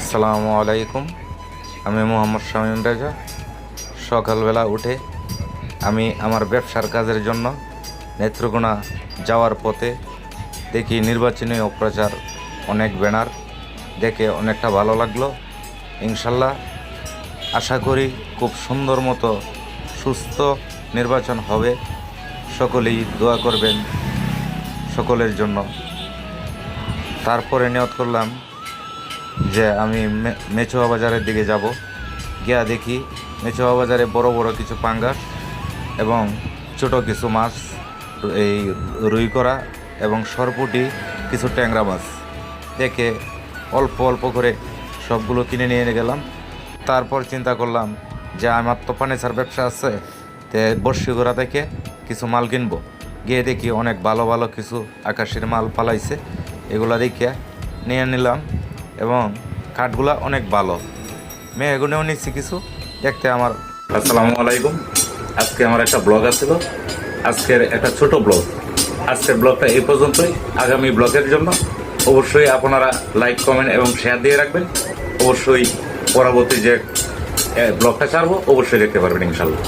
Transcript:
আসসালামু আলাইকুম। আমি মোহাম্মদ শামীম রাজা। সকালবেলা উঠে আমি আমার ব্যবসার কাজের জন্য নেত্রকোনা যাওয়ার পথে দেখি নির্বাচনী অপ্রচার অনেক ব্যানার, দেখে অনেকটা ভালো লাগলো। ইনশাল্লাহ আশা করি খুব সুন্দর মতো সুস্থ নির্বাচন হবে। সকলেই দোয়া করবেন সকলের জন্য। তারপরে নিয়ত করলাম যে আমি মেচুয়া বাজারের দিকে যাব। গিয়া দেখি মেচুয়া বাজারে বড় বড় কিছু পাঙ্গাস এবং ছোট কিছু মাছ, এই রুই করা এবং সরপুটি, কিছু ট্যাংরা মাছ দেখে অল্প অল্প করে সবগুলো কিনে নিয়ে গেলাম। তারপর চিন্তা করলাম যে আমার তো ফার্নিচার ব্যবসা আছে, তে বর্ষিগোড়া থেকে কিছু মাল কিনবো। গিয়ে দেখি অনেক ভালো ভালো কিছু আকাশের মাল পালাইছে, এগুলো দেখে নিয়ে নিলাম এবং কাঠগুলা অনেক ভালো। মেয়েগুনেও নিচ্ছি কিছু দেখতে আমার। আসসালামু আলাইকুম। আজকে আমার একটা ব্লগ আসছিল, আজকের একটা ছোট ব্লগ। আজকের ব্লগটা এই পর্যন্তই। আগামী ব্লগের জন্য অবশ্যই আপনারা লাইক, কমেন্ট এবং শেয়ার দিয়ে রাখবেন। অবশ্যই পরবর্তী যে ব্লগটা ছাড়বো অবশ্যই দেখতে পারবেন ইনশাল্লাহ।